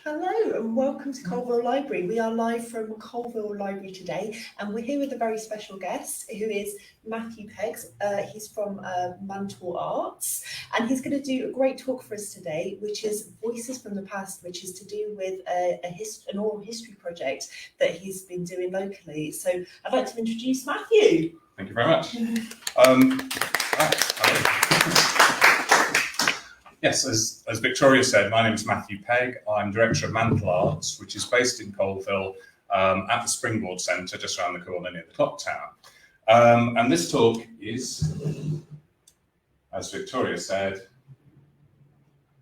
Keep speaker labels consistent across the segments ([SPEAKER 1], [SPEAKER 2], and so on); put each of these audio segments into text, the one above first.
[SPEAKER 1] Hello and welcome to Colville Library. We are live from Colville Library today and we're here with a very special guest who is Matthew Pegg. He's from Mantle Arts and he's going to do a great talk for us today, which is Voices from the Past, which is to do with an oral history project that he's been doing locally. So I'd like to introduce Matthew.
[SPEAKER 2] Thank you very much. Yes, as Victoria said, my name is Matthew Pegg. I'm Director of Mantle Arts, which is based in Colville at the Springboard Centre, just around the corner near the Clock Tower. And this talk is, as Victoria said,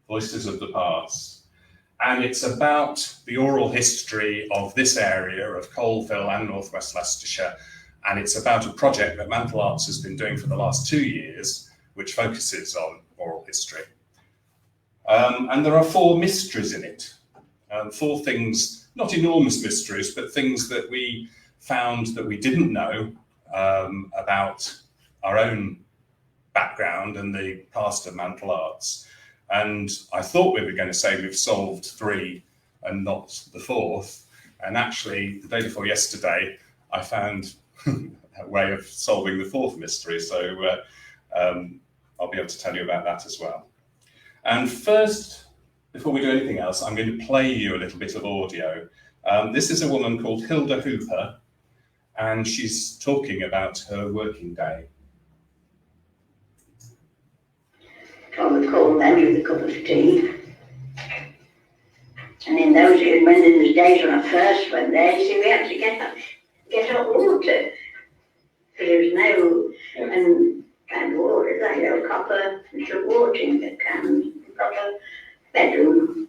[SPEAKER 2] Voices of the Past. And it's about the oral history of this area of Colville and North West Leicestershire. And it's about a project that Mantle Arts has been doing for the last 2 years, which focuses on oral history. And there are 4 mysteries in it, 4 things, not enormous mysteries, but things that we found that we didn't know about our own background and the past of Mantle Arts. And I thought we were going to say we've solved 3 and not the 4th. And actually, the day before yesterday, I found a way of solving the 4th mystery. So I'll be able to tell you about that as well. And first, before we do anything else, I'm going to play you a little bit of audio. This is a woman called Hilda Hooper, and she's talking about her working day.
[SPEAKER 3] From the cold then with a cup of tea. And in those days, when in the days when I first went there, you see, we had to get hot water. Because there was no and water, like copper and some water in the can, proper bedroom.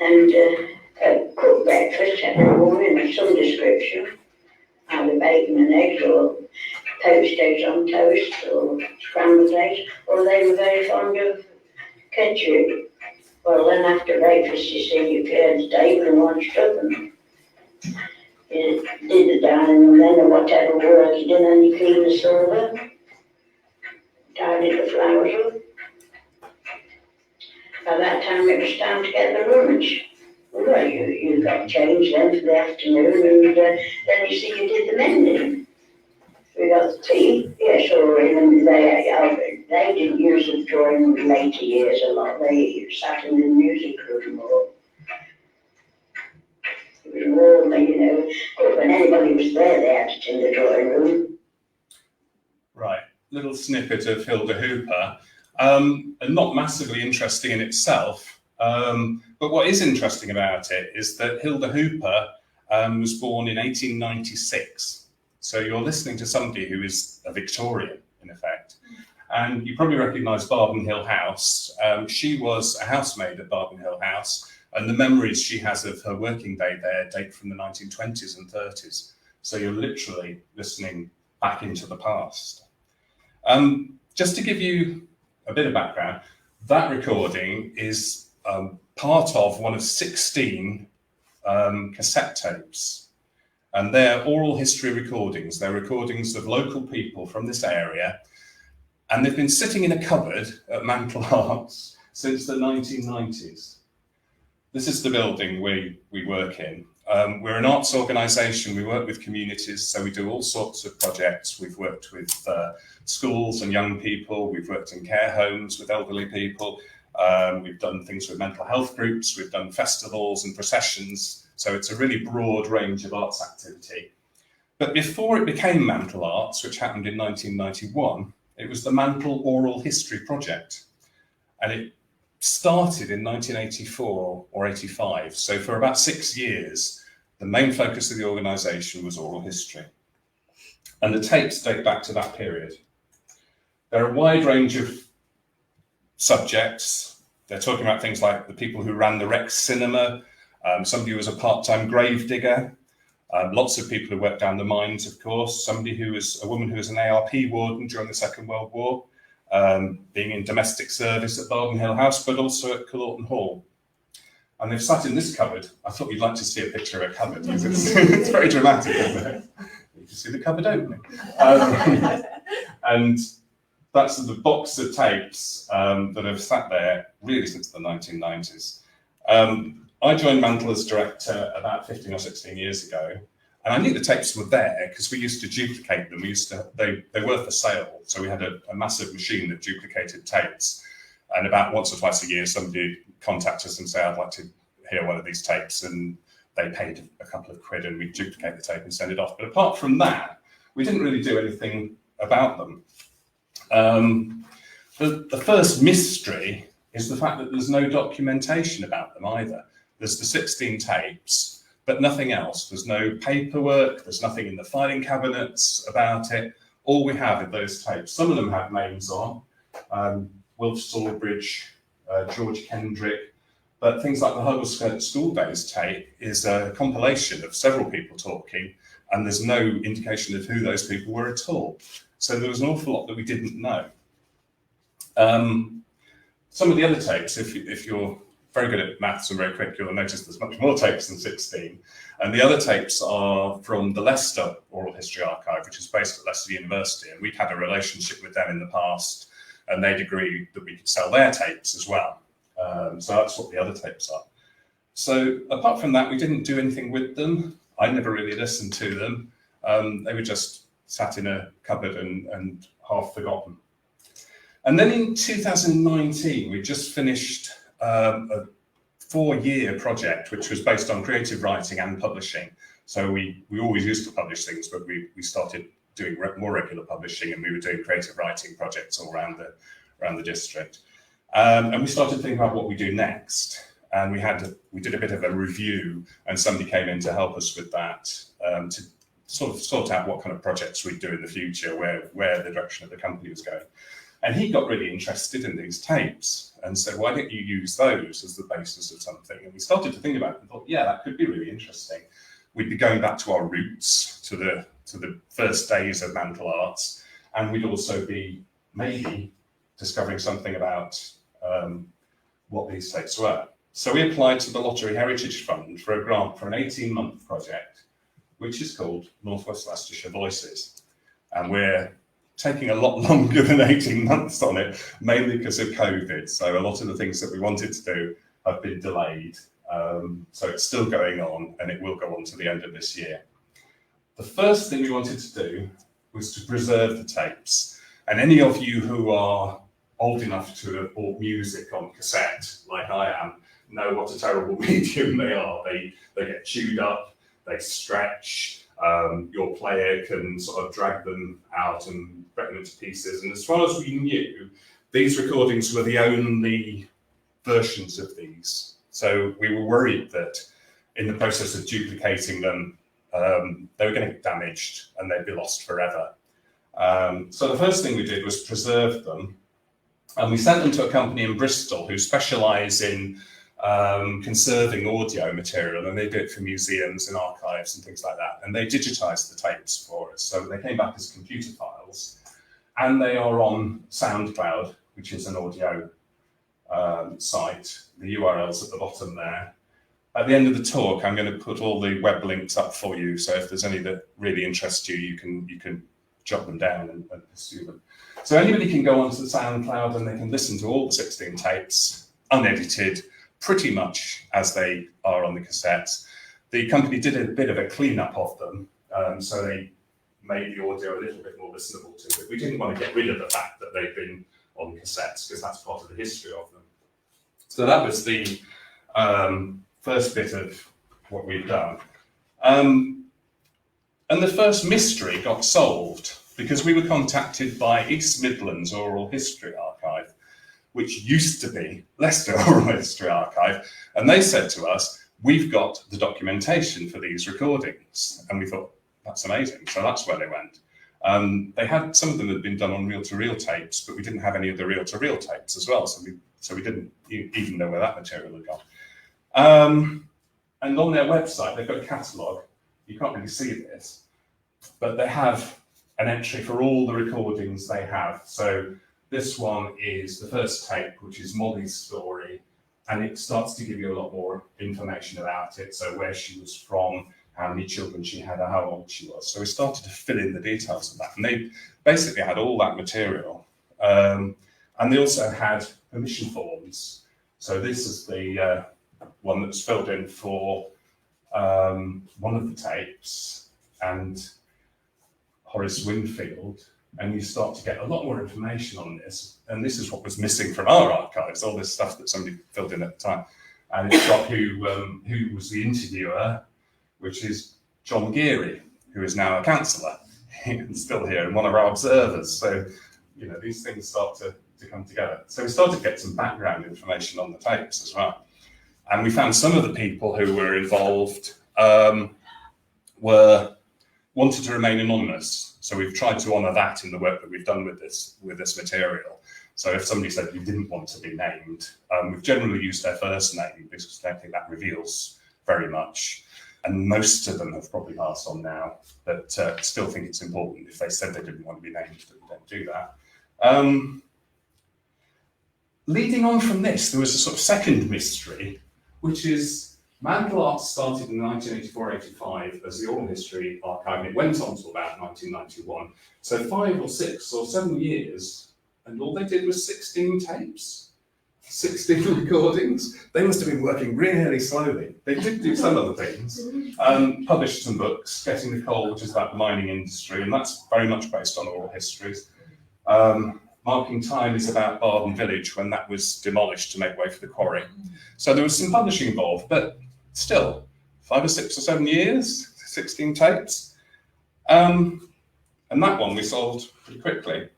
[SPEAKER 3] And cook breakfast every morning of some description, either bacon and eggs or poached eggs on toast or scrambled eggs, or they were very fond of ketchup. Well, then after breakfast, you see, you cleared the table and washed up and did the dining room then, or whatever work you did, and then you cleaned the silver, tidied the flowers up. By that time it was time to get the lunch. Well, you got changed then for the afternoon, and then you see you did the mending. We got the tea, yes, or even they didn't use the drawing room in later years a lot. They sat in the music room more. It was warm, you know. But when anybody was there, they had it in the drawing room.
[SPEAKER 2] Right, little snippet of Hilda Hooper, and not massively interesting in itself. But what is interesting about it is that Hilda Hooper was born in 1896. So you're listening to somebody who is a Victorian, in effect. And you probably recognise Barton Hill House. She was a housemaid at Barton Hill House, and the memories she has of her working day there date from the 1920s and 30s. So you're literally listening back into the past. Just to give you a bit of background, that recording is part of one of 16 cassette tapes. And they're oral history recordings. They're recordings of local people from this area. And they've been sitting in a cupboard at Mantle Arts since the 1990s. This is the building we work in. We're an arts organisation. We work with communities, so we do all sorts of projects. We've worked with schools and young people. We've worked in care homes with elderly people. We've done things with mental health groups. We've done festivals and processions. So it's a really broad range of arts activity. But before it became Mantle Arts, which happened in 1991, it was the Mantle Oral History Project. And it started in 1984 or 85. So for about 6 years, the main focus of the organisation was oral history. And the tapes date back to that period. There are a wide range of subjects. They're talking about things like the people who ran the Rex Cinema, somebody who was a part-time grave digger, lots of people who worked down the mines, of course, a woman who was an ARP warden during the Second World War, being in domestic service at Barton Hill House, but also at Culloden Hall. And they've sat in this cupboard. I thought you'd like to see a picture of a cupboard, because it's very dramatic, isn't it? You can see the cupboard opening. And that's the box of tapes that have sat there really since the 1990s. I joined Mantle as director about 15 or 16 years ago, and I knew the tapes were there because we used to duplicate them. They were for sale, so we had a massive machine that duplicated tapes. And about once or twice a year, somebody would contact us and say, "I'd like to hear one of these tapes," and they paid a couple of quid, and we'd duplicate the tape and send it off. But apart from that, we didn't really do anything about them. The first mystery is the fact that there's no documentation about them either. There's the 16 tapes, but nothing else. There's no paperwork, there's nothing in the filing cabinets about it. All we have are those tapes. Some of them have names on, Wilf Sawbridge, George Kendrick, but things like the Huddleskirt School Days tape is a compilation of several people talking, and there's no indication of who those people were at all. So there was an awful lot that we didn't know. Some of the other tapes, if you're very good at maths and very quick, you'll notice there's much more tapes than 16. And the other tapes are from the Leicester Oral History Archive, which is based at Leicester University. And we'd had a relationship with them in the past, and they'd agreed that we could sell their tapes as well. So that's what the other tapes are. So apart from that, we didn't do anything with them. I never really listened to them. They were just sat in a cupboard and half forgotten. And then in 2019, we just finished a 4-year project, which was based on creative writing and publishing. So we always used to publish things, but we started doing more regular publishing, and we were doing creative writing projects all around the district. And we started thinking about what we do next. And we did a bit of a review, and somebody came in to help us with that, to sort out what kind of projects we'd do in the future, where the direction of the company was going. And he got really interested in these tapes and said, "Why don't you use those as the basis of something?" And we started to think about it and thought, yeah, that could be really interesting. We'd be going back to our roots, to the first days of Mantle Arts, and we'd also be maybe discovering something about what these tapes were. So we applied to the Lottery Heritage Fund for a grant for an 18-month project, which is called North West Leicestershire Voices. And we're taking a lot longer than 18 months on it, mainly because of COVID. So a lot of the things that we wanted to do have been delayed. So it's still going on, and it will go on to the end of this year. The first thing we wanted to do was to preserve the tapes. And any of you who are old enough to have bought music on cassette, like I am, know what a terrible medium they are. They get chewed up, they stretch, your player can sort of drag them out and break them into pieces. And as far as we knew, these recordings were the only versions of these. So we were worried that in the process of duplicating them, they were going to get damaged and they'd be lost forever. So the first thing we did was preserve them. And we sent them to a company in Bristol who specialise in conserving audio material, and they do it for museums and archives and things like that. And they digitised the tapes for us. So they came back as computer files, and they are on SoundCloud, which is an audio site. The URL's at the bottom there. At the end of the talk, I'm going to put all the web links up for you. So if there's any that really interest you, you can jot them down and pursue them. So anybody can go onto the SoundCloud and they can listen to all the 16 tapes, unedited, pretty much as they are on the cassettes. The company did a bit of a cleanup of them, so they made the audio a little bit more listenable to it. We didn't want to get rid of the fact that they've been on cassettes, because that's part of the history of them. So that was the first bit of what we've done. And the first mystery got solved because we were contacted by East Midlands Oral History Archive, which used to be Leicester Oral History Archive. And they said to us, "We've got the documentation for these recordings." And we thought, that's amazing. So that's where they went. They had, some of them had been done on reel-to-reel tapes, but we didn't have any of the reel-to-reel tapes as well. So we didn't even know where that material had gone. And on their website, they've got a catalogue. You can't really see this, but they have an entry for all the recordings they have. So this one is the first tape, which is Molly's story, and it starts to give you a lot more information about it. So where she was from, how many children she had, and how old she was. So we started to fill in the details of that. And they basically had all that material And they also had permission forms. So this is the one that's filled in for one of the tapes and Horace Winfield, and you start to get a lot more information on this. And this is what was missing from our archives, all this stuff that somebody filled in at the time. And it's got who was the interviewer, which is John Geary, who is now a councillor and still here and one of our observers. So, you know, these things start to come together. So we started to get some background information on the tapes as well. And we found some of the people who were involved wanted to remain anonymous. So we've tried to honour that in the work that we've done with this material. So if somebody said you didn't want to be named, we've generally used their first name because I don't think that reveals very much. And most of them have probably passed on now, but still think it's important if they said they didn't want to be named that we don't do that. Leading on from this, there was a sort of second mystery, which is Mantle Arts started in 1984-85 as the Oral History Archive, and it went on to about 1991. So 5 or 6 or 7 years, and all they did was 16 tapes, 16 recordings. They must have been working really slowly. They did do some other things, published some books, Getting the Coal, which is about the mining industry, and that's very much based on oral histories. Marking Time is about Barden Village when that was demolished to make way for the quarry. So there was some publishing involved, but still, 5 or 6 or 7 years, 16 tapes. And that one we solved pretty quickly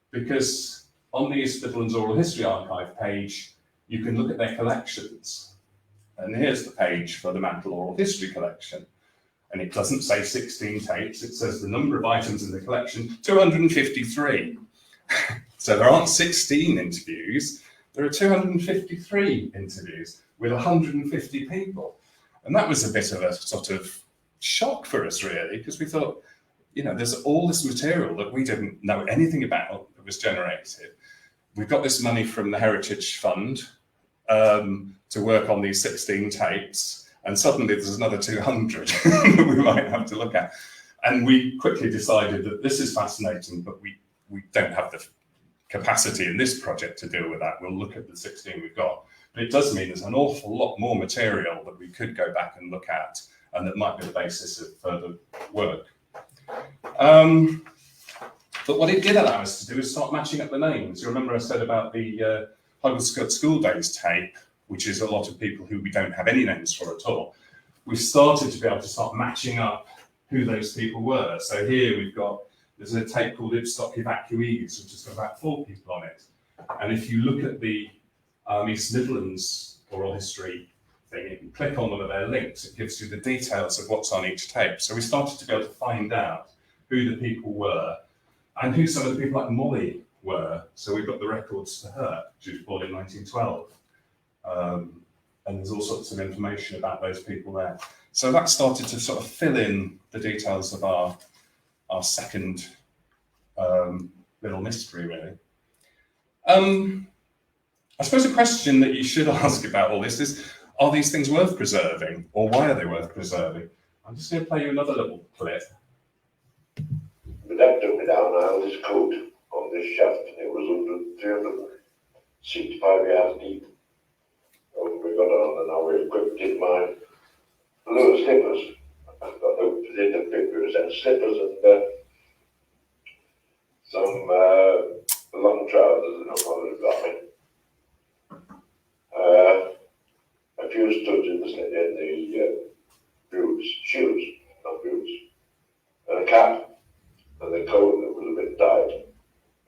[SPEAKER 2] because on the East Midlands Oral History Archive page, you can look at their collections. And here's the page for the Mantle Oral History Collection. And it doesn't say 16 tapes, it says the number of items in the collection, 253. So there aren't 16 interviews, there are 253 interviews with 150 people. And that was a bit of a sort of shock for us, really, because we thought, you know, there's all this material that we didn't know anything about that was generated. We've got this money from the Heritage Fund to work on these 16 tapes, and suddenly there's another 200 that we might have to look at. And we quickly decided that this is fascinating, but we don't have the capacity in this project to deal with that. We'll look at the 16 we've got. But it does mean there's an awful lot more material that we could go back and look at, and that might be the basis of further work. But what it did allow us to do is start matching up the names. You remember I said about the Highwood School Days tape, which is a lot of people who we don't have any names for at all. We started to be able to start matching up who those people were. So here there's a tape called Ibstock Evacuees, which has got about 4 people on it. And if you look at the East Midlands oral history thing, you can click on one of their links, it gives you the details of what's on each tape. So we started to be able to find out who the people were and who some of the people like Molly were. So we've got the records for her. She was born in 1912. And there's all sorts of information about those people there. So that started to sort of fill in the details of our second little mystery, really. I suppose a question that you should ask about all this is, are these things worth preserving, or why are they worth preserving? I'm just going to play you another little clip.
[SPEAKER 4] The dad took me down an Irish coat on this shaft, and it was 365 yards deep. And we got on, and I was equipped in my blue slippers. I got the positive pictures and slippers and some long trousers, and I wanted to got me. A few studs in the shoes, not boots, and a cap, and the coat that was a bit tight,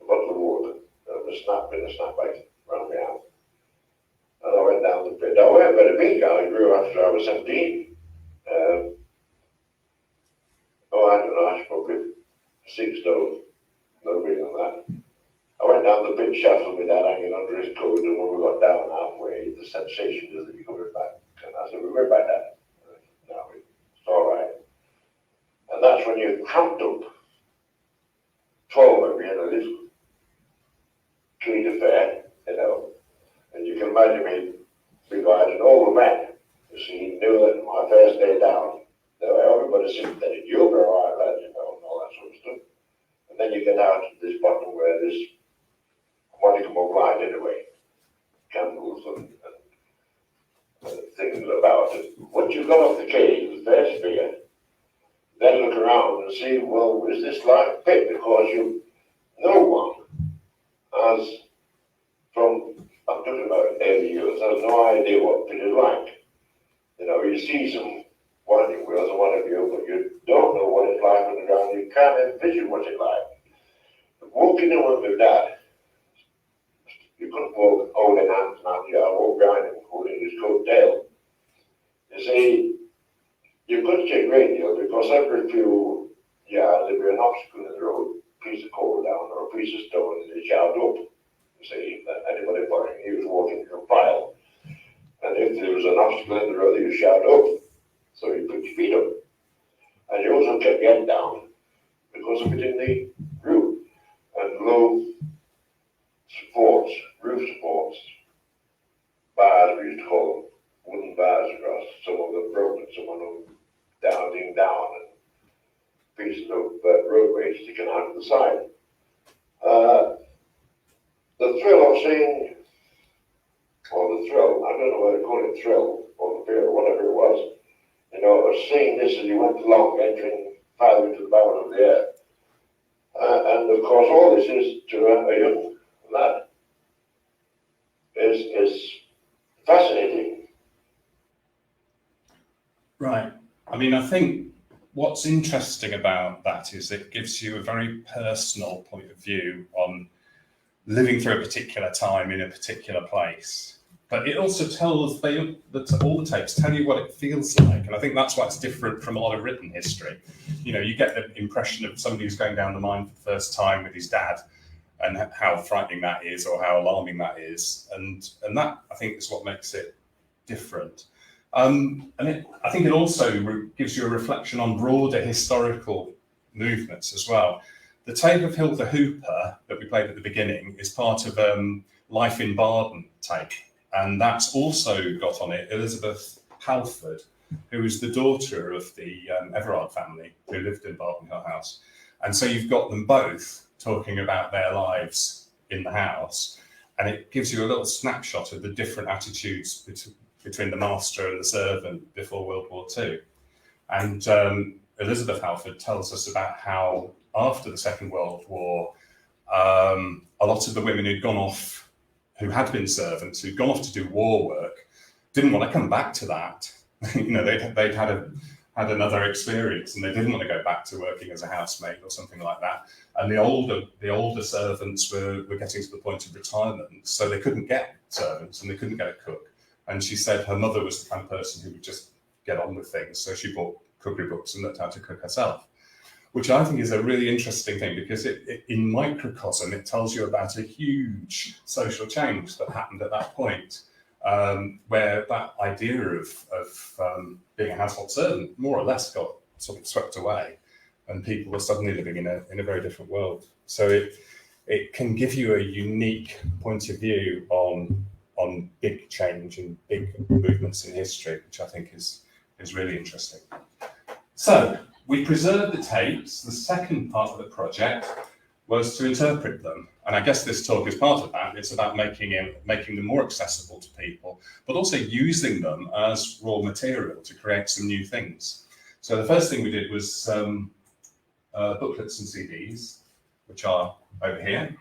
[SPEAKER 4] a bottle of water, and a snapback around my arm. And I went down the pit. I went very big. I grew after I was 17. I don't know, I was probably 6 stone, no bigger than that. I went down the pit shaft with that hanging under his coat, and when we got down halfway, the sensation is that you're going back. And I said, we're going back down. No, it's all right. And that's when you count up 12 of you in a little treat affair, you know. And you can imagine me dividing all the men. You see, he knew that my first day down, everybody sympathetic, you'll be all right, lad, you know, and all that sort of stuff. And then you get out to this bottom where this When you come over light anyway, candles and things about it. Once you got off the cage, the first fear, then look around and see, well, is this light fit? Because no one has, I'm talking about early years, has no idea what fit is like. You know, you see some winding wheels and what have you, but you don't know what it's like on the ground. You can't envision what it's like. But walking in with Dad, you couldn't walk holding hands now. You walk behind him holding his coat tail. You see, you couldn't take radio because every few yards there'd be an obstacle in the road, a piece of coal down or a piece of stone, and they shout up. You see, that anybody following, he was walking in a file. And if there was an obstacle in the road, you shout up. So you put your feet up. And you also kept your head down because of it in the roof. And low supports, roof supports, bars we used to call them, wooden bars across. Some of them broken, some of them down, and pieces of roadway sticking out of the side. The thrill of seeing, I don't know whether to call it thrill, or the fear, or whatever it was, you know, of seeing this as you went along, entering farther into the bowels of the earth. And of course, all this is to a young lad. Is fascinating.
[SPEAKER 2] Right. I mean, I think what's interesting about that is it gives you a very personal point of view on living through a particular time in a particular place. But it also tells, all the tapes tell you what it feels like. And I think that's why it's different from a lot of written history. You know, you get the impression of somebody who's going down the mine for the first time with his dad, and how frightening that is, or how alarming that is, and that I think is what makes it different. I think it also gives you a reflection on broader historical movements as well. The tape of Hilda Hooper that we played at the beginning is part of Life in Barton tape, and that's also got on it Elizabeth Halford, who is the daughter of the Everard family who lived in Barton Hill House, and so you've got them both talking about their lives in the house, and it gives you a little snapshot of the different attitudes between the master and the servant before World War II. And Elizabeth Halford tells us about how after the Second World War, a lot of the women who'd gone off, who had been servants, who'd gone off to do war work, didn't want to come back to that. You know, they'd had another experience, and they didn't want to go back to working as a housemaid or something like that. And the older servants were getting to the point of retirement, so they couldn't get servants and they couldn't get a cook. And she said her mother was the kind of person who would just get on with things, so she bought cookery books and learned how to cook herself, which I think is a really interesting thing, because it in microcosm it tells you about a huge social change that happened at that point. Where that idea of being a household servant more or less got sort of swept away, and people were suddenly living in a very different world. So it can give you a unique point of view on big change and big movements in history, which I think is really interesting. So we preserved the tapes. The second part of the project was to interpret them. And I guess this talk is part of that. It's about making them more accessible to people, but also using them as raw material to create some new things. So the first thing we did was booklets and CDs, which are over here.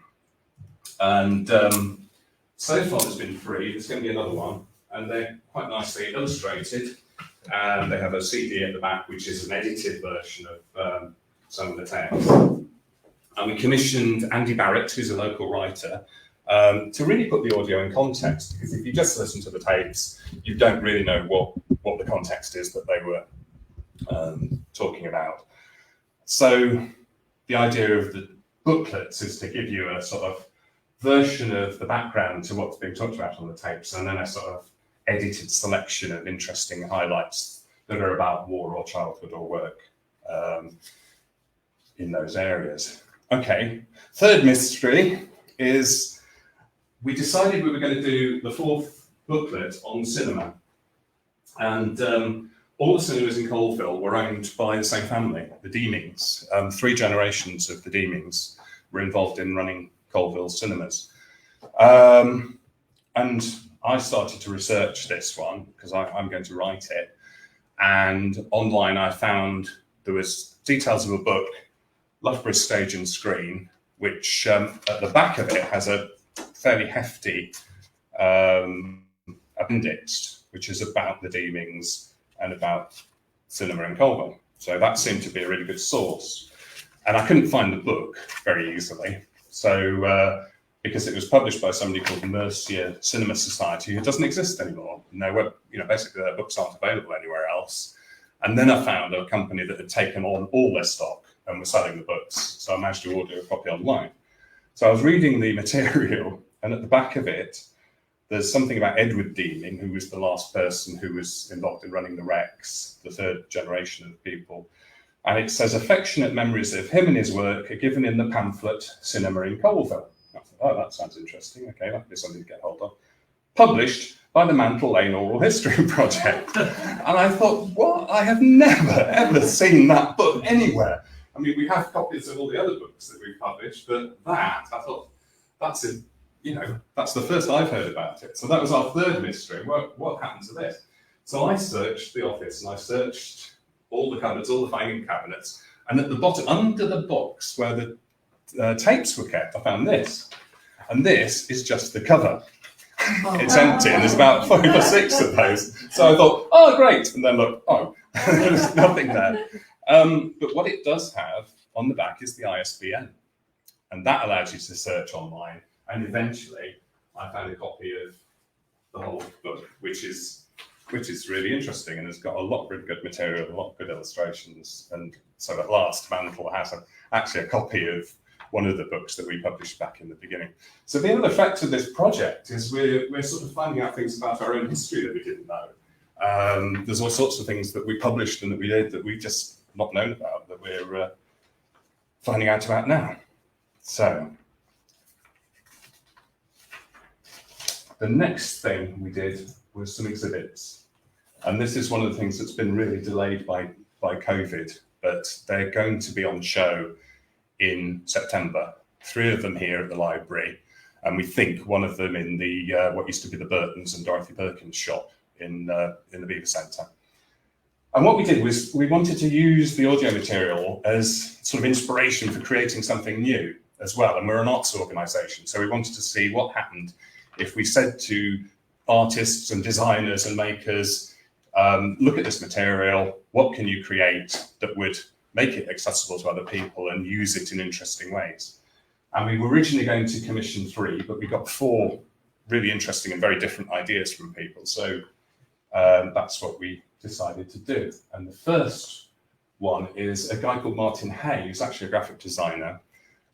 [SPEAKER 2] And so far there's been 3. There's going to be another one. And they're quite nicely illustrated. And they have a CD at the back, which is an edited version of some of the text. And we commissioned Andy Barrett, who's a local writer, to really put the audio in context, because if you just listen to the tapes, you don't really know what the context is that they were talking about. So the idea of the booklets is to give you a sort of version of the background to what's being talked about on the tapes, and then a sort of edited selection of interesting highlights that are about war or childhood or work in those areas. Okay, third mystery is we decided we were going to do the 4th booklet on cinema. And all the cinemas in Colville were owned by the same family, the Deemings. 3 generations of the Deemings were involved in running Colville cinemas. And I started to research this one because I'm going to write it. And online I found there was details of a book, Loughborough Stage and Screen, which at the back of it has a fairly hefty appendix, which is about the Deemings and about cinema in Colville. So that seemed to be a really good source. And I couldn't find the book very easily. So because it was published by somebody called the Mercia Cinema Society, who doesn't exist anymore. And they were, basically their books aren't available anywhere else. And then I found a company that had taken on all their stock and were selling the books. So I managed to order a copy online. So I was reading the material, and at the back of it, there's something about Edward Deeming, who was the last person who was involved in running the Rex, the third generation of people. And it says, affectionate memories of him and his work are given in the pamphlet Cinema in Colville. I thought, oh, that sounds interesting. Okay, that'd be something to get hold of. Published by the Mantle Oral History Project. And I thought, what? I have never, ever seen that book anywhere. I mean, we have copies of all the other books that we've published, but that, I thought, that's it. That's the first I've heard about it. So that was our third mystery. What happened to this? So I searched the office and I searched all the cupboards, all the filing cabinets, and at the bottom, under the box where the tapes were kept, I found this. And this is just the cover. It's empty, and there's about 5 or 6 of those. So I thought, oh, great. And then look, oh, there's nothing there. But what it does have on the back is the ISBN. And that allows you to search online. And eventually, I found a copy of the whole book, which is really interesting, and has got a lot of really good material, a lot of good illustrations. And so at last, Mantle has actually a copy of one of the books that we published back in the beginning. So the other effect of this project is we're sort of finding out things about our own history that we didn't know. There's all sorts of things that we published and that we did that we've just not known about, that we're finding out about now. So the next thing we did was some exhibits. And this is one of the things that's been really delayed by COVID, but they're going to be on show in September. 3 of them here at the library, and we think one of them in the what used to be the Burtons and Dorothy Perkins shop in the Beaver Centre. And what we did was we wanted to use the audio material as sort of inspiration for creating something new as well. And we're an arts organisation, so we wanted to see what happened if we said to artists and designers and makers, look at this material, what can you create that would make it accessible to other people and use it in interesting ways? And we were originally going to commission 3, but we got 4 really interesting and very different ideas from people. So that's what we decided to do. And the first one is a guy called Martin Hay, who's actually a graphic designer.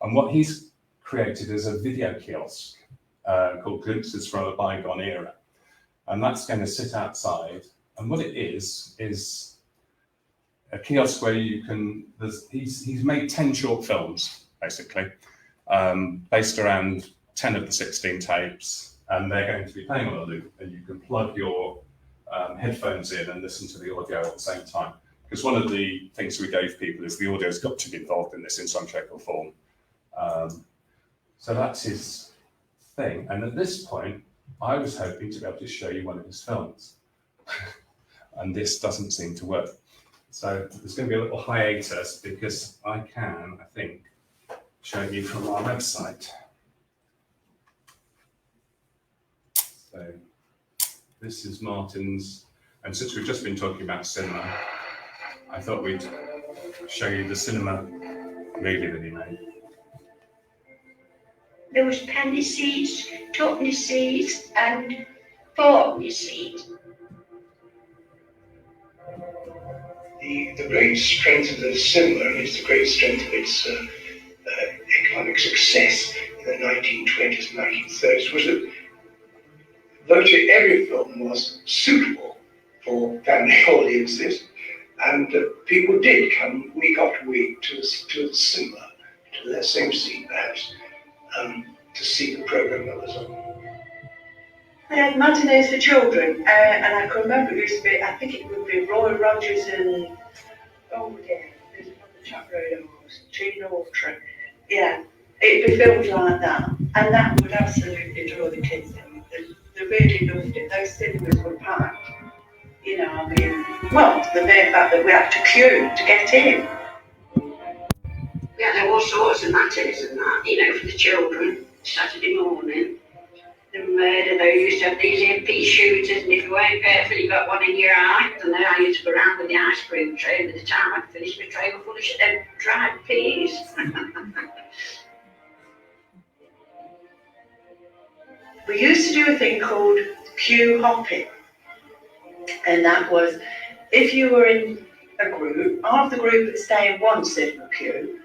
[SPEAKER 2] And what he's created is a video kiosk called Glimpses from a Bygone Era. And that's going to sit outside. And what it is a kiosk where you can, he's made 10 short films, basically, based around 10 of the 16 tapes, and they're going to be playing on a loop, and you can plug your headphones in and listen to the audio at the same time. Because one of the things we gave people is the audio's got to be involved in this in some shape or form. So that's his thing. And at this point, I was hoping to be able to show you one of his films. And this doesn't seem to work. So there's going to be a little hiatus because I can, I think, show you from our website. So this is Martin's, and since we've just been talking about cinema, I thought we'd show you the cinema movie that he made.
[SPEAKER 3] There was penny seeds, twopenny seeds, and fourpenny seeds.
[SPEAKER 5] The great strength of the cinema, and it's the great strength of its economic success in the 1920s and 1930s, was that virtually every film was suitable for family audiences, and people did come week after week to the cinema, to their same seat perhaps, to see the programme that was on.
[SPEAKER 6] They had matinees for children, and I can remember it used to be, I think it would be Roy Rogers and, oh yeah, there's another chap road almost, Gene Autry. Yeah, It'd be filmed like that, and that would absolutely draw the kids in. They really loved it. Those cinemas were packed. You know, I mean, well, the mere fact that we had to queue to get in.
[SPEAKER 3] We had all sorts of matters and that, you know, for the children, Saturday morning. The murder, they used to have these MP shooters, and if you weren't careful, you got one in your eye. And then I used to go around with the ice cream tray, and by the time I'd finished my tray full of dried peas.
[SPEAKER 6] We used to do a thing called queue hopping, and that was if you were in a group, half the group would stay in one cinema queue,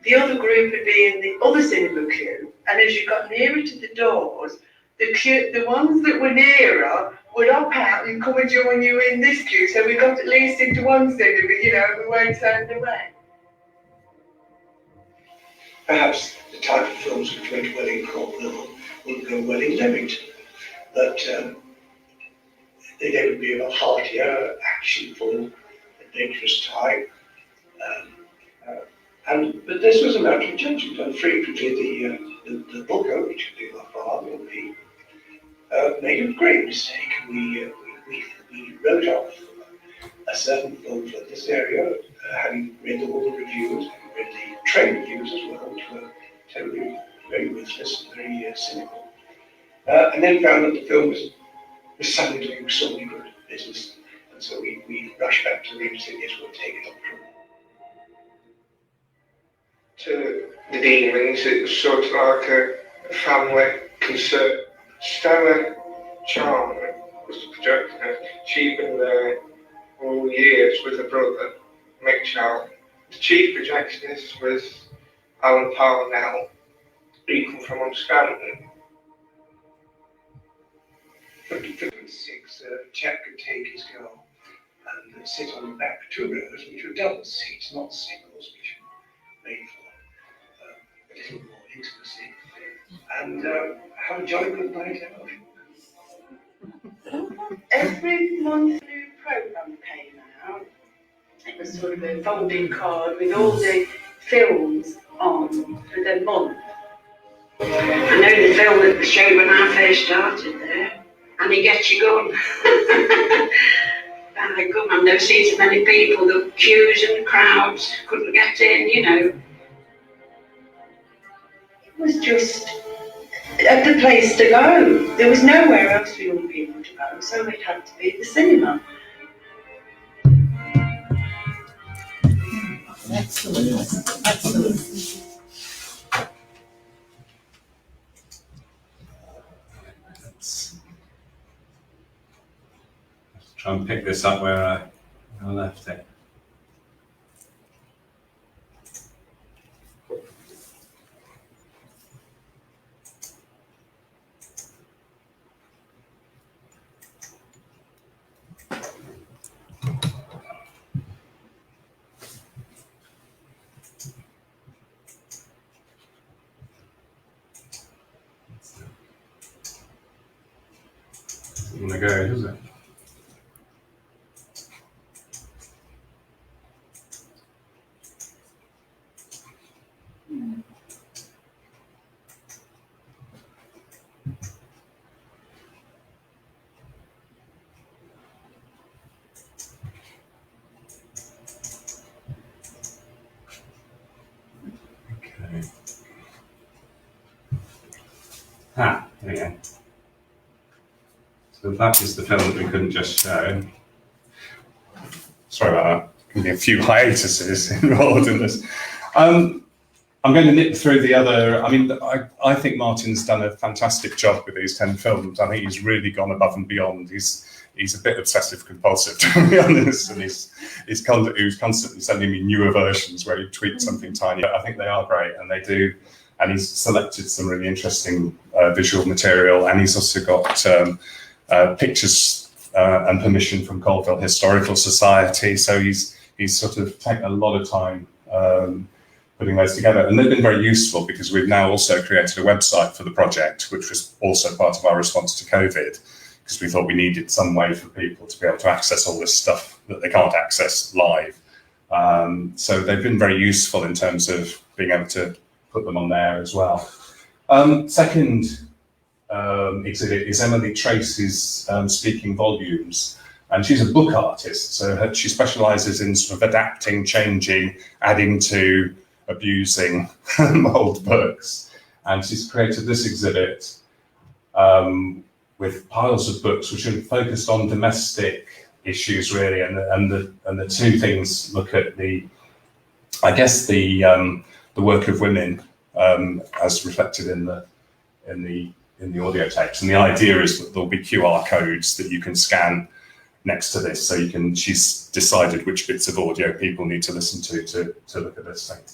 [SPEAKER 6] the other group would be in the other cinema queue, and as you got nearer to the doors, the ones that were nearer would hop out and come and join you in this queue, so we got at least into one cinema, you know, we weren't turned away.
[SPEAKER 5] Perhaps the type of films which went well in Cornwall wouldn't go well in Leamington, but they would be of a heartier, actionful, adventurous type. But this was a matter of judgment, and frequently the booker, which would be my father, would be made a great mistake. We wrote off a certain film for this area, having read all the reviews, and read the trade reviews as well, which were terribly very ruthless and very cynical. And then found that the film was suddenly doing so many good business, and so we rushed back to Leeds and yes, we'll take it up from.
[SPEAKER 7] To the Demons, it was sort of like a family concern. Stella Charm was the projector. She'd been there all years with her brother, Mick Charm. The chief projectionist was Alan Parnell, equal from Untitled.
[SPEAKER 5] But in 6, a chap could take his girl and sit on the back 2 rows, which were double seats, not singles, which were made for a little more intimacy, and have a jolly good night out.
[SPEAKER 6] Every month a new programme came out. It was sort of a folding card with all the films on for the month.
[SPEAKER 3] I know the film that was shown when I first started there, and he gets you going. And I come, I've never seen so many people, the queues and crowds, couldn't get in, you know.
[SPEAKER 6] It was just the place to go. There was nowhere else for young people to go, so it had to be the cinema.
[SPEAKER 1] Excellent. Excellent.
[SPEAKER 2] Let's try and pick this up where I left it. Doesn't want to go, does it? Okay. There we go. So that is the film that we couldn't just show. Sorry about that. Can be a few hiatuses involved in this. I'm going to nip through the other. I mean, I think Martin's done a fantastic job with these 10 films. I think he's really gone above and beyond. He's a bit obsessive compulsive, to be honest, and he's constantly sending me newer versions where he tweaks something tiny. But I think they are great, and they do. And he's selected some really interesting visual material, and he's also got pictures and permission from Colville Historical Society. So he's sort of taken a lot of time putting those together, and they've been very useful because we've now also created a website for the project, which was also part of our response to COVID, because we thought we needed some way for people to be able to access all this stuff that they can't access live. So they've been very useful in terms of being able to put them on there as well. Second exhibit is Emily Tracy's Speaking Volumes. And she's a book artist, so she specialises in sort of adapting, changing, adding to, abusing old books. And she's created this exhibit with piles of books which are focused on domestic issues, really, and the two things look at the work of women as reflected in the audio tapes. And the idea is that there'll be QR codes that you can scan next to this, so she's decided which bits of audio people need to listen to look at this thing.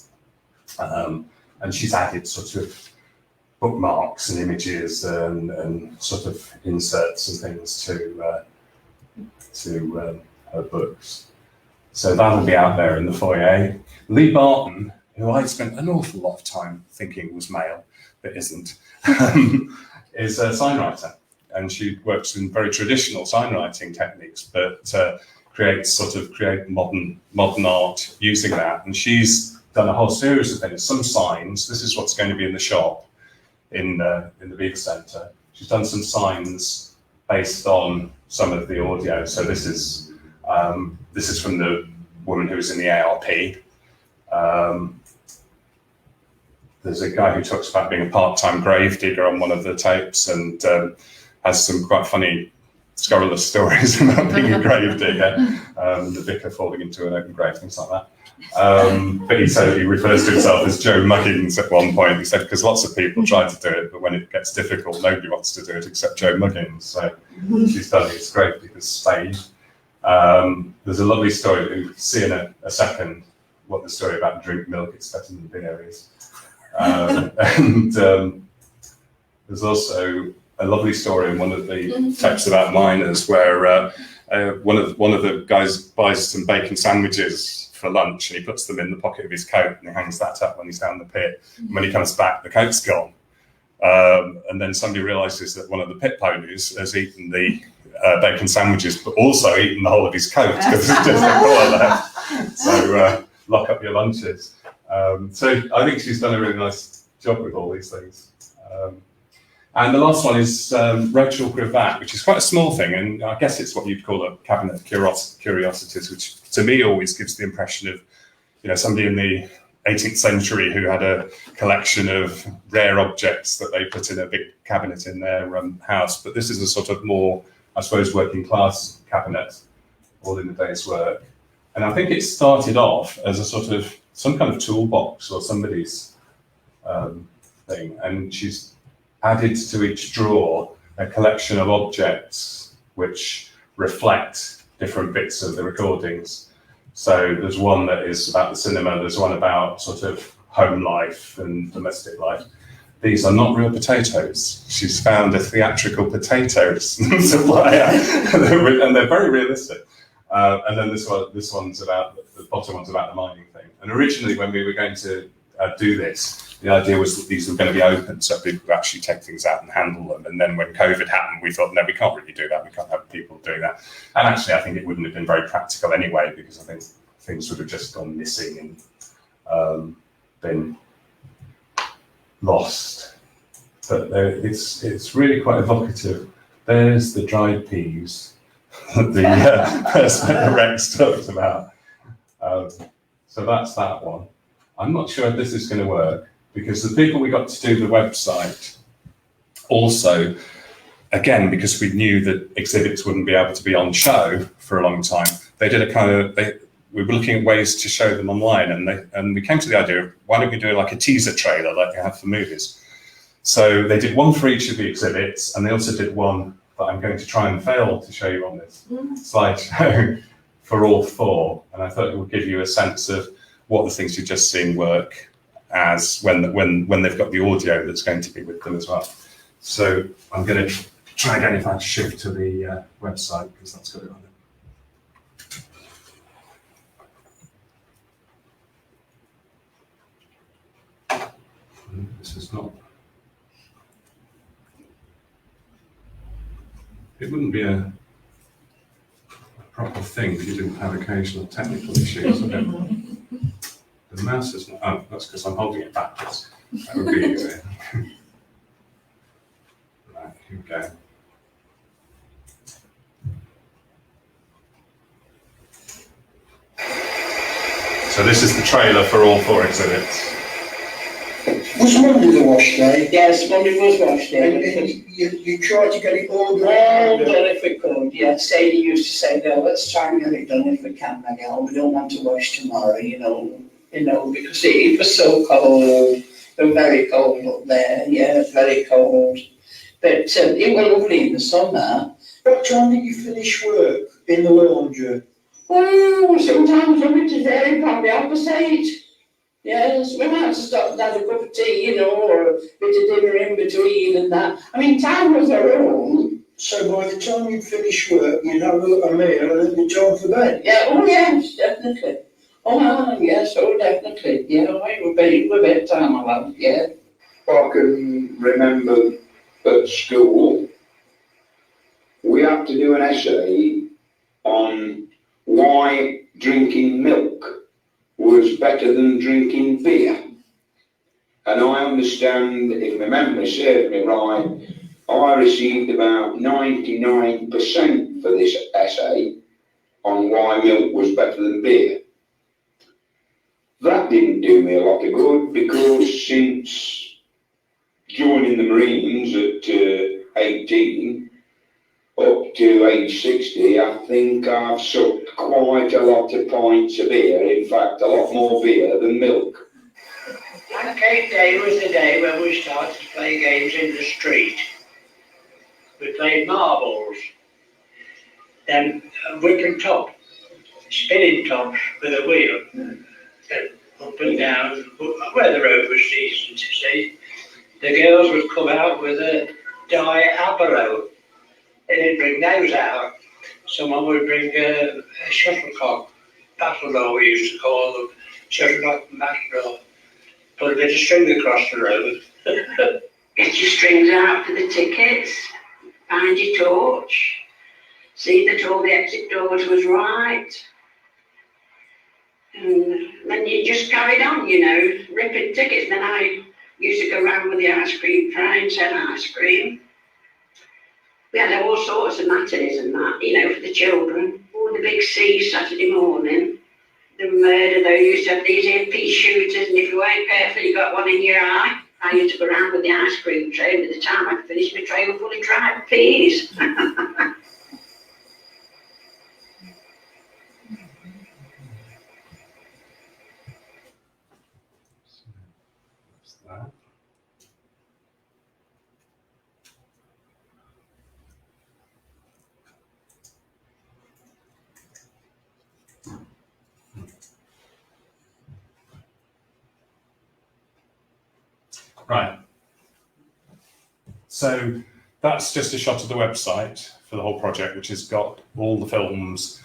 [SPEAKER 2] And she's added sort of bookmarks and images and sort of inserts and things to her books. So that'll be out there in the foyer. Leigh Barton, who I spent an awful lot of time thinking was male, but isn't, is a sign writer. And she works in very traditional signwriting techniques, but creates modern art using that. And she's done a whole series of things. Some signs. This is what's going to be in the shop in the Beaver Centre. She's done some signs based on some of the audio. So this is from the woman who was in the ARP. There's a guy who talks about being a part-time gravedigger on one of the tapes, and has some quite funny, scurrilous stories about being a gravedigger, the vicar falling into an open grave, things like that. But he refers to himself as Joe Muggins at one point. He said, because lots of people try to do it, but when it gets difficult, nobody wants to do it except Joe Muggins. So she's done his gravedigger's spade. There's a lovely story, you'll see in a second what the story about drink milk, it's better than beer is. There's also a lovely story in one of the tapes about miners where one of the guys buys some bacon sandwiches for lunch and he puts them in the pocket of his coat and he hangs that up when he's down the pit. And when he comes back, the coat's gone. And then somebody realises that one of the pit ponies has eaten the bacon sandwiches, but also eaten the whole of his coat because it's just a collar left. So lock up your lunches. So I think she's done a really nice job with all these things. And the last one is Rachel Griffith, which is quite a small thing, and I guess it's what you'd call a cabinet of curiosities, which to me always gives the impression of, somebody in the 18th century who had a collection of rare objects that they put in a big cabinet in their house. But this is a sort of more, I suppose, working class cabinet, all in a day's work. And I think it started off as a sort of some kind of toolbox or somebody's thing, and she's added to each drawer a collection of objects which reflect different bits of the recordings. So there's one that is about the cinema, there's one about sort of home life and domestic life. These are not real potatoes. She's found a theatrical potato supplier, and they're very realistic. And then this one's about, the bottom one's about the mining thing. And originally when we were going to do this, the idea was that these were going to be open so people could actually take things out and handle them. And then when COVID happened, we thought, no, we can't really do that. We can't have people doing that. And actually, I think it wouldn't have been very practical anyway, because I think things would have just gone missing and been lost. But it's really quite evocative. There's the dried peas that the person at the Rex talked about. So that's that one. I'm not sure if this is going to work, because the people we got to do the website also, again, because we knew that exhibits wouldn't be able to be on show for a long time, they did we were looking at ways to show them online, and we came to the idea of, why don't we do like a teaser trailer like they have for movies? So they did one for each of the exhibits, and they also did one that I'm going to try and fail to show you on this slideshow for all four. And I thought it would give you a sense of what the things you've just seen work as when they've got the audio that's going to be with them as well. So I'm going to try again if I shift to the website, because that's got it on it. This is not. It wouldn't be a proper thing if you didn't have occasional technical issues. The mouse is not. Oh, that's because I'm holding it backwards. That would be easy. Right, here we go. So this is the trailer for all 4 exhibits.
[SPEAKER 8] Was Monday the wash day?
[SPEAKER 6] Yes, Monday was wash
[SPEAKER 8] And
[SPEAKER 6] day.
[SPEAKER 8] you tried to get it all done?
[SPEAKER 6] Well done if we could, yeah. Sadie used to say, no, let's try and get it done if we can, Miguel. We don't want to wash tomorrow, you know, because it was so cold. It was very cold up there, yeah, very cold. But it was lovely in the summer.
[SPEAKER 8] What time did you finish work in the laundry?
[SPEAKER 6] Well, sometimes when we're today, probably 8:30. Yes, we might have to stop and have a cup of tea, you know, or a bit of dinner in between and that. I mean, time was our own.
[SPEAKER 8] So by the time you finish work, you'd have a meal and it'd be time for bed?
[SPEAKER 6] Yeah, oh yes, definitely. Oh, yes, oh, definitely. Yeah, it would be bedtime, I love, yeah.
[SPEAKER 9] I can remember at school, we had to do an essay on why drinking milk was better than drinking beer. And I understand, if my memory serves me right, I received about 99% for this essay on why milk was better than beer. That didn't do me a lot of good, because since joining the Marines at 18 up to age 60, I think I've sucked quite a lot of pints of beer, in fact a lot more beer than milk.
[SPEAKER 10] Pancake Day was the day when we started to play games in the street. We played marbles, then whip and top, spinning tops with a wheel, then up and down, where the road was seasoned, you see. The girls would come out with a Diet Aperol. They'd bring those out. Someone would bring a shuttlecock, battledore we used to call them, shuttlecock and battledore. Put a bit of string across the road.
[SPEAKER 3] Get your strings out for the tickets, find your torch, see that all the exit doors was right. And then you just carried on, you know, ripping tickets. Then I used to go around with the ice cream tray, sell ice cream. We had all sorts of matinees and that, you know, for the children. All the big C's Saturday morning. The murder, they used to have these ear pea shooters, and if you weren't careful, you got one in your eye. I used to go around with the ice cream tray, and by the time I'd finished, my tray was full of dried peas.
[SPEAKER 2] Right. So that's just a shot of the website for the whole project, which has got all the films,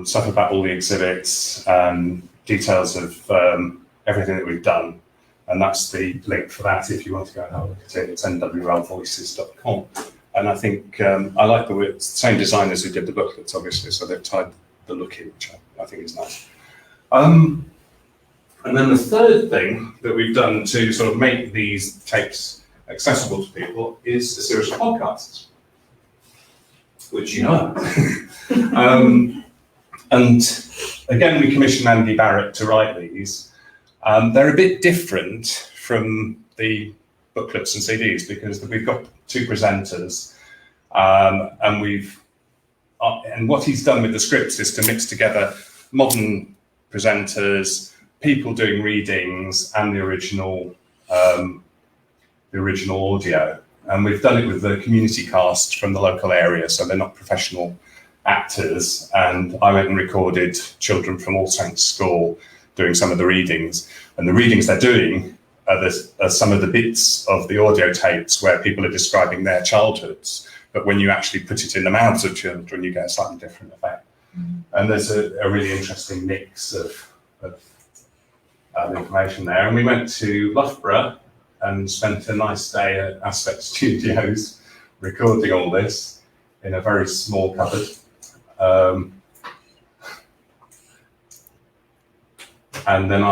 [SPEAKER 2] stuff about all the exhibits, and details of everything that we've done. And that's the link for that if you want to go and have a look at it. It's nwrvoices.com. And I think I like the way it's the same designers who did the booklets, obviously, so they've tied the look in, which I think is nice. And then the third thing that we've done to sort of make these tapes accessible to people is a series of podcasts, which you know. And again, we commissioned Andy Barrett to write these. They're a bit different from the booklets and CDs because we've got 2 presenters, and what he's done with the scripts is to mix together modern presenters, people doing readings, and the original audio. And we've done it with the community cast from the local area, so they're not professional actors. And I went and recorded children from All Saints School doing some of the readings. And the readings they're doing are some of the bits of the audio tapes where people are describing their childhoods. But when you actually put it in the mouths of children, you get a slightly different effect. And there's a really interesting mix of information there. And we went to Loughborough and spent a nice day at Aspect Studios recording all this in a very small cupboard. And then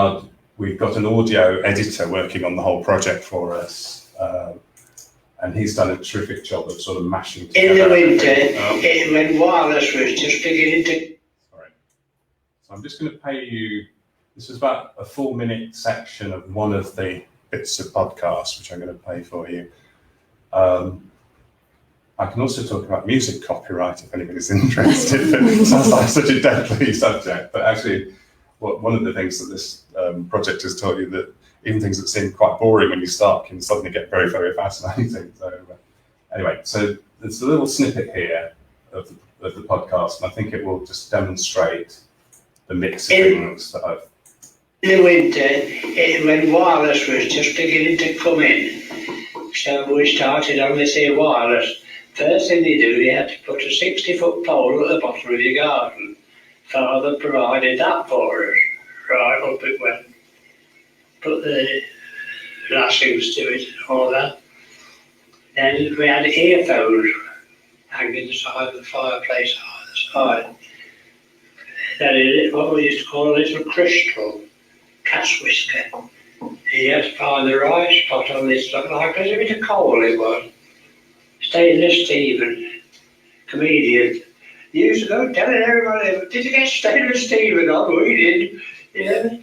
[SPEAKER 2] we've got an audio editor working on the whole project for us, and he's done a terrific job of sort of mashing together.
[SPEAKER 10] In the winter, when wireless was just beginning to...
[SPEAKER 2] Sorry. So I'm just going to play you, this is about a 4-minute section of one of the bits of podcast, which I'm going to play for you. I can also talk about music copyright if anybody's interested. It sounds like such a deadly subject, but actually, one of the things that this project has taught you, that even things that seem quite boring when you start can suddenly get very, very fascinating. So anyway, so there's a little snippet here of the podcast, and I think it will just demonstrate the mix of things that I've...
[SPEAKER 10] In the winter, when wireless was just beginning to come in, so we started on this here wireless. First thing you do, you had to put a 60-foot pole at the bottom of your garden. Father provided that for us. Right, up it went. Put the lashings to it and all that. Then we had earphones hanging the side of the fireplace either side. Then what we used to call a little crystal cat's whisker. You had to find the right spot on this, looked like a bit of coal it was. Stainless Stephen, comedian. He used to go telling everybody, did you get Stainless Stephen on? We did. Yeah.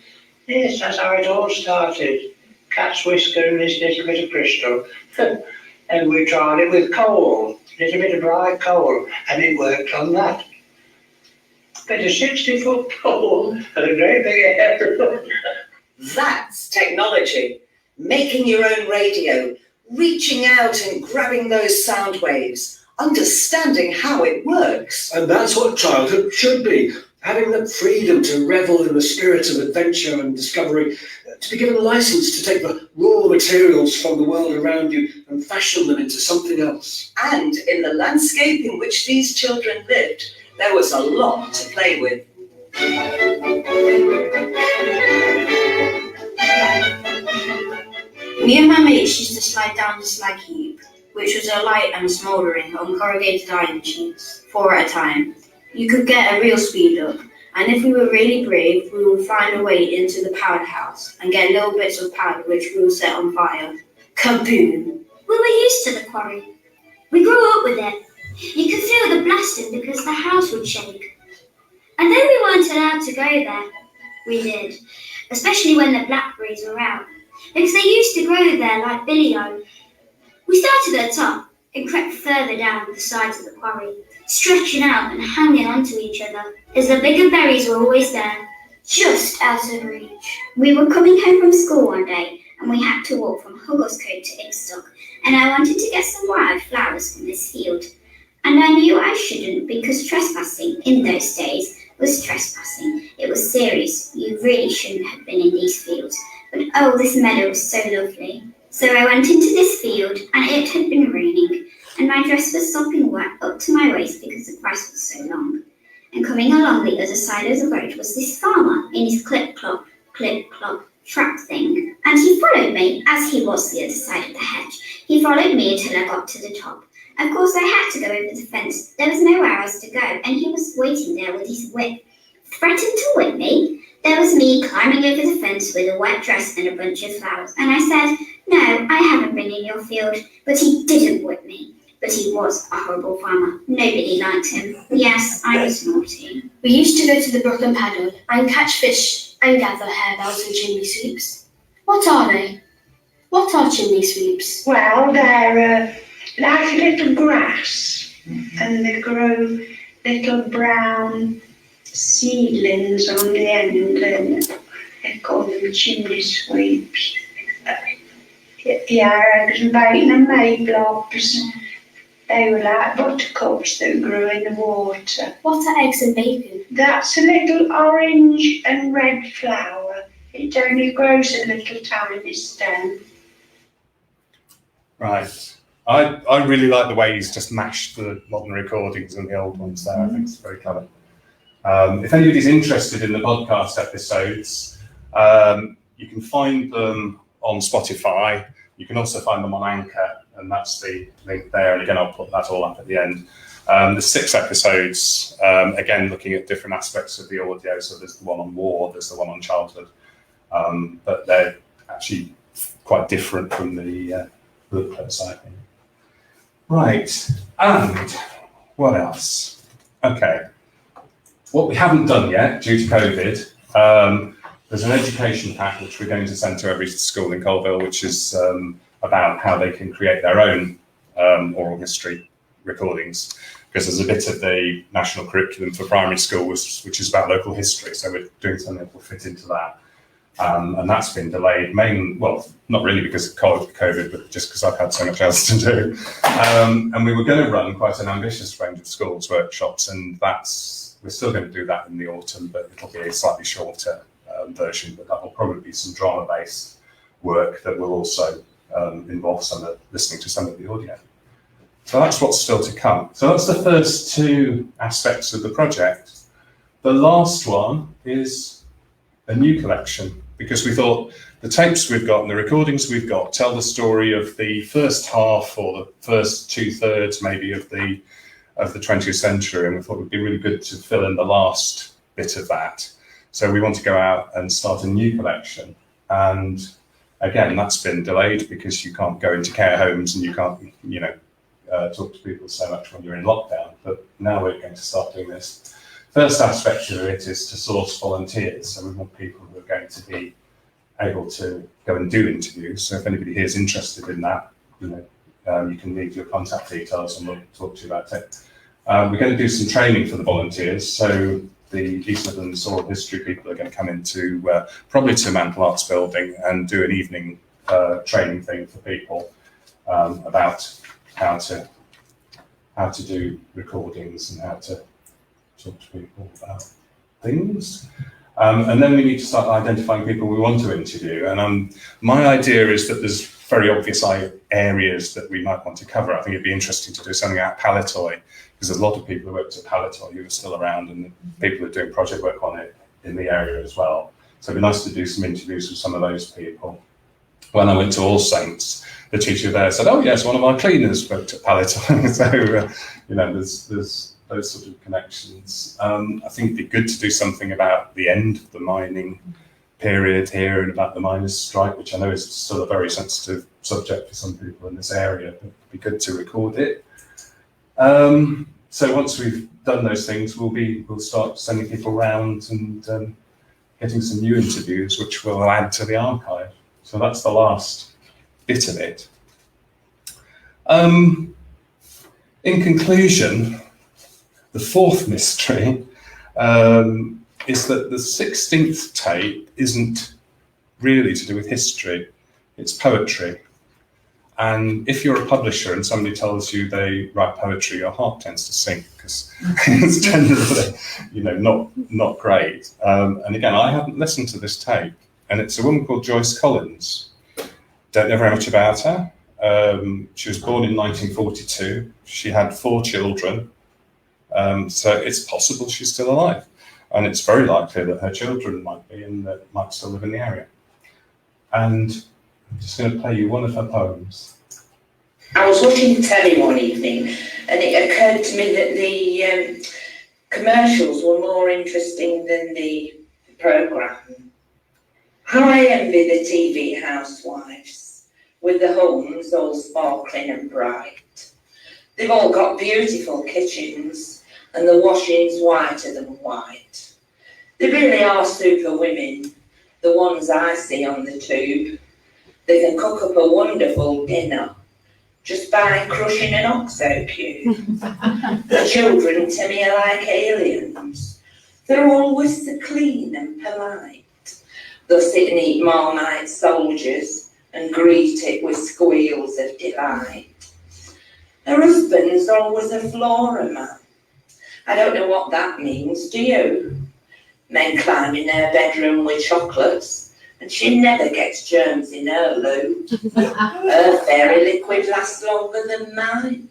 [SPEAKER 10] Yes, that's how it all started. Cat's whisker and this little bit of crystal. And we tried it with coal, a little bit of bright coal, and it worked on that. But a 60-foot pole and a great big air.
[SPEAKER 11] That's technology. Making your own radio, reaching out and grabbing those sound waves, understanding how it works.
[SPEAKER 8] And that's what childhood should be. Having the freedom to revel in the spirit of adventure and discovery, to be given a license to take the raw materials from the world around you and fashion them into something else.
[SPEAKER 11] And in the landscape in which these children lived, there was a lot to play with.
[SPEAKER 12] Me and my mates used to slide down the slag heap, which was a light and smouldering on corrugated iron sheets, 4 at a time. You could get a real speed up, and if we were really brave, we would find a way into the powder house and get little bits of powder which we would set on fire. Kaboom!
[SPEAKER 13] We were used to the quarry. We grew up with it. You could feel the blasting because the house would shake. And then we weren't allowed to go there. We did, especially when the blackberries were out, because they used to grow there like billy-o. We started at the top and crept further down the sides of the quarry, stretching out and hanging onto each other, as the bigger berries were always there, just out of reach. We were coming home from school one day, and we had to walk from Hugglescote to Igstock, and I wanted to get some wild flowers from this field. And I knew I shouldn't, because trespassing in those days was trespassing. It was serious. You really shouldn't have been in these fields. But oh, this meadow was so lovely. So I went into this field, and it had been raining, and my dress was sopping wet up to my waist because the grass was so long. And coming along the other side of the road was this farmer in his clip-clop trap thing. And he followed me as he was the other side of the hedge. He followed me until I got to the top. Of course, I had to go over the fence. There was nowhere else to go, and he was waiting there with his whip. Threatened to whip me? There was me climbing over the fence with a wet dress and a bunch of flowers. And I said, no, I haven't been in your field. But he didn't whip me. But he was a horrible farmer. Nobody liked him. Yes, I was naughty.
[SPEAKER 12] We used to go to the brook and paddle and catch fish and gather harebells and chimney sweeps. What are they? What are chimney sweeps?
[SPEAKER 6] Well, they're like a little grass, and they grow little brown seedlings on the end, and they call them chimney sweeps. Yeah, eggs and bacon and mayblobs. They were like buttercups that grew in the water.
[SPEAKER 12] What are eggs and bacon?
[SPEAKER 6] That's a little orange and red flower. It only grows a little tiny stem.
[SPEAKER 2] Right. I really like the way he's just mashed the modern recordings and the old ones there. I think it's very clever. If anybody's interested in the podcast episodes, you can find them on Spotify. You can also find them on Anchor, and that's the link there. And again, I'll put that all up at the end. There's 6 episodes, again, looking at different aspects of the audio. So there's the one on war, there's the one on childhood, but they're actually quite different from the booklets, I think. Right, and what else? Okay, what we haven't done yet due to COVID, there's an education pack which we're going to send to every school in Colville, which is about how they can create their own oral history recordings, because there's a bit of the national curriculum for primary schools which is about local history, so we're doing something that will fit into that. And that's been delayed, well, not really because of COVID, but just because I've had so much else to do. And we were going to run quite an ambitious range of schools workshops, and we're still going to do that in the autumn, but it'll be a slightly shorter version, but that will probably be some drama-based work that will also involve listening to some of the audio. So that's what's still to come. So that's the first two aspects of the project. The last one is a new collection, because we thought the tapes we've got and the recordings we've got tell the story of the first half or the first 2/3 maybe of the 20th century, and we thought it would be really good to fill in the last bit of that. So we want to go out and start a new collection. And again, that's been delayed because you can't go into care homes and you can't, talk to people so much when you're in lockdown. But now we're going to start doing this. First aspect of it is to source volunteers. So we want people who are going to be able to go and do interviews. So if anybody here is interested in that, you can leave your contact details and we'll talk to you about it. We're going to do some training for the volunteers. So the East Midlands oral history people are going to come into probably to Mantle Arts building and do an evening training thing for people about how to do recordings and how to talk to people about things. And then we need to start identifying people we want to interview. And my idea is that there's very obvious areas that we might want to cover. I think it'd be interesting to do something at Palatoy, because there's a lot of people who worked at Palatoy who are still around, and people who are doing project work on it in the area as well. So it'd be nice to do some interviews with some of those people. When I went to All Saints, the teacher there said, "Oh yes, one of our cleaners worked at Palatoy." So there's those sort of connections. I think it'd be good to do something about the end of the mining period here and about the miners' strike, which I know is still a very sensitive subject for some people in this area, but it'd be good to record it. So once we've done those things, we'll start sending people around and getting some new interviews, which will add to the archive. So that's the last bit of it. In conclusion, the fourth mystery is that the 16th tape isn't really to do with history, it's poetry. And if you're a publisher and somebody tells you they write poetry, your heart tends to sink, because it's generally, not great. And again, I haven't listened to this tape, and it's a woman called Joyce Collins. Don't know very much about her. She was born in 1942. She had 4 children. So it's possible she's still alive. And it's very likely that her children might be and that might still live in the area. And I'm just going to play you one of her poems.
[SPEAKER 14] I was watching the telly one evening, and it occurred to me that the commercials were more interesting than the programme. How I envy the TV housewives, with the homes all sparkling and bright. They've all got beautiful kitchens, and the washing's whiter than white. They really are super women, the ones I see on the tube. They can cook up a wonderful dinner just by crushing an oxo cube. The children to me are like aliens. They're always so clean and polite. They'll sit and eat Marmite soldiers and greet it with squeals of delight. Her husband's always a flora man. I don't know what that means, do you? Men climb in her bedroom with chocolates, and she never gets germs in her loo. Her fairy liquid lasts longer than mine,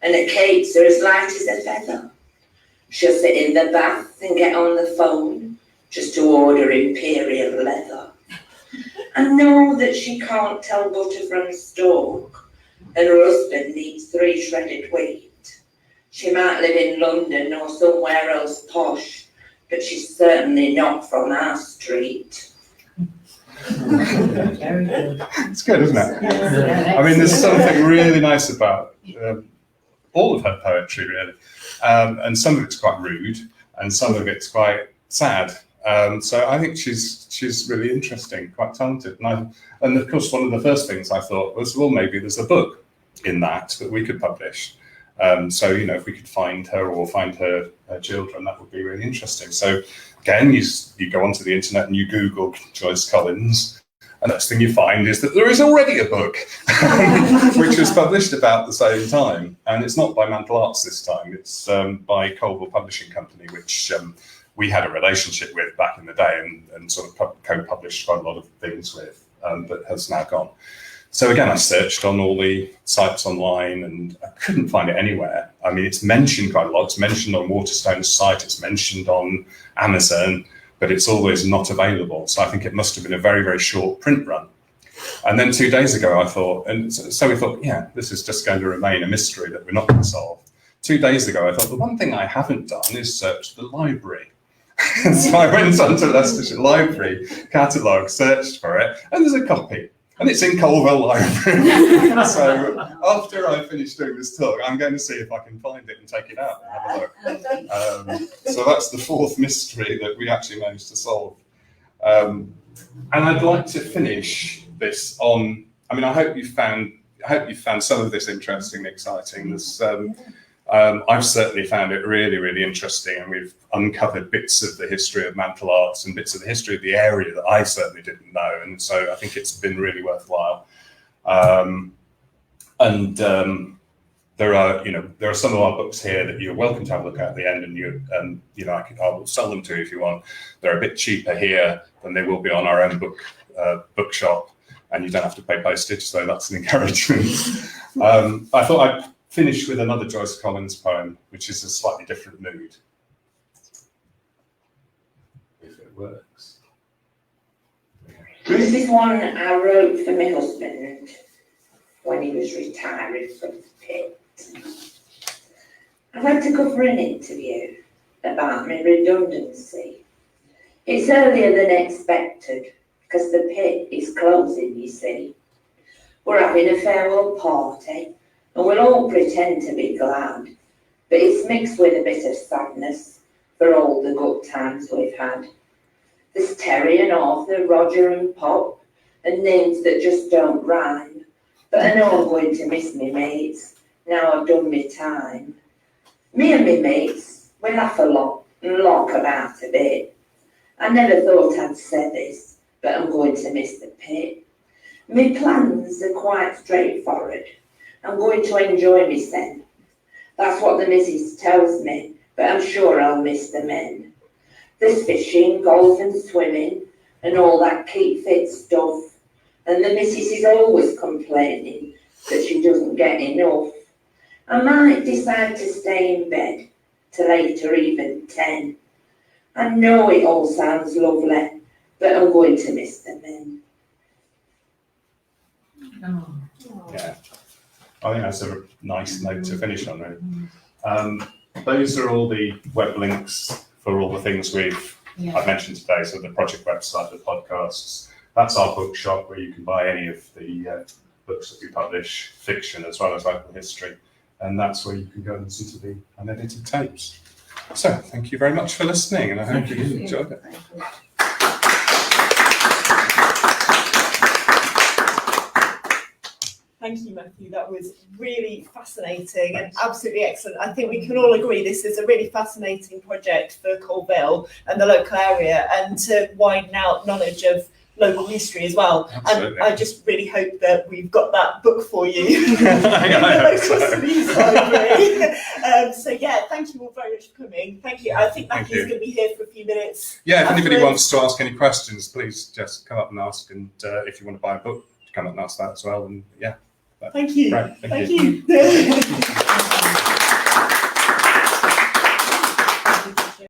[SPEAKER 14] and her cakes are as light as a feather. She'll sit in the bath and get on the phone just to order imperial leather. I know that she can't tell butter from stalk, and her husband needs 3 shredded wheat. She might live in London or somewhere else posh, but she's certainly not from our street.
[SPEAKER 6] Very good.
[SPEAKER 2] It's good, isn't it?
[SPEAKER 6] Yeah.
[SPEAKER 2] I mean, there's something really nice about all of her poetry, really. And some of it's quite rude, and some of it's quite sad. So I think she's really interesting, quite talented. And of course, one of the first things I thought was, well, maybe there's a book in that we could publish. So, you know, if we could find her or find her children, that would be really interesting. So again, you go onto the internet and you Google Joyce Collins, and the next thing you find is that there is already a book, which was published about the same time. And it's not by Mantle Arts this time, it's by Colville Publishing Company, which we had a relationship with back in the day and sort of co-published quite a lot of things with, but has now gone. So again, I searched on all the sites online and I couldn't find it anywhere. I mean, it's mentioned quite a lot. It's mentioned on Waterstone's site, it's mentioned on Amazon, but it's always not available. So I think it must have been a very, very short print run. And then 2 days ago, I thought, and so we thought, yeah, this is just going to remain a mystery that we're not going to solve. 2 days ago, I thought, the one thing I haven't done is search the library. So I went onto Leicestershire Library catalogue, searched for it, and there's a copy. And it's in Colville Library. So after I finish doing this talk, I'm going to see if I can find it and take it out and have a look. So that's the fourth mystery that we actually managed to solve. And I'd like to finish this on, I mean, I hope you found some of this interesting and exciting. There's, I've certainly found it really, really interesting, and we've uncovered bits of the history of Mantle Arts and bits of the history of the area that I certainly didn't know, and so I think it's been really worthwhile. There are some of our books here that you're welcome to have a look at the end, and I will sell them to you if you want. They're a bit cheaper here than they will be on our own bookshop, and you don't have to pay postage, so that's an encouragement. I thought I'd finish with another Joyce Collins poem, which is a slightly different mood. If it works.
[SPEAKER 14] This is one I wrote for my husband when he was retiring from the pit. I had to go for an interview about my redundancy. It's earlier than expected because the pit is closing, you see. We're having a farewell party, and we'll all pretend to be glad, but it's mixed with a bit of sadness for all the good times we've had. There's Terry and Arthur, Roger and Pop, and names that just don't rhyme, but I know I'm going to miss me mates, now I've done my time. Me and me mates, we laugh a lot and lock about a bit. I never thought I'd say this, but I'm going to miss the pit. My plans are quite straightforward. I'm going to enjoy me sen. That's what the missus tells me, but I'm sure I'll miss the men. There's fishing, golf and swimming, and all that keep fit stuff. And the missus is always complaining that she doesn't get enough. I might decide to stay in bed till 8 or even 10. I know it all sounds lovely, but I'm going to miss the men.
[SPEAKER 2] Yeah. I think that's a nice note to finish on, really. Those are all the web links for all the things I've mentioned today. So the project website, the podcasts. That's our bookshop where you can buy any of the books that we publish, fiction as well as local history. And that's where you can go and listen to the unedited tapes. So thank you very much for listening, and I hope you enjoyed it.
[SPEAKER 1] Thank you, Matthew. That was really fascinating and absolutely excellent. I think we can all agree this is a really fascinating project for Colville and the local area, and to widen out knowledge of local history as well.
[SPEAKER 2] Absolutely.
[SPEAKER 1] And I just really hope that we've got that book for you in the local Cities Library. So yeah, thank you all very much for coming. Thank you. I think Matthew's going to be here for a few minutes.
[SPEAKER 2] Yeah, if anybody wants to ask any questions, please just come up and ask. And if you want to buy a book, come up and ask that as well. And yeah.
[SPEAKER 1] Thank you.
[SPEAKER 2] Right,
[SPEAKER 1] thank you.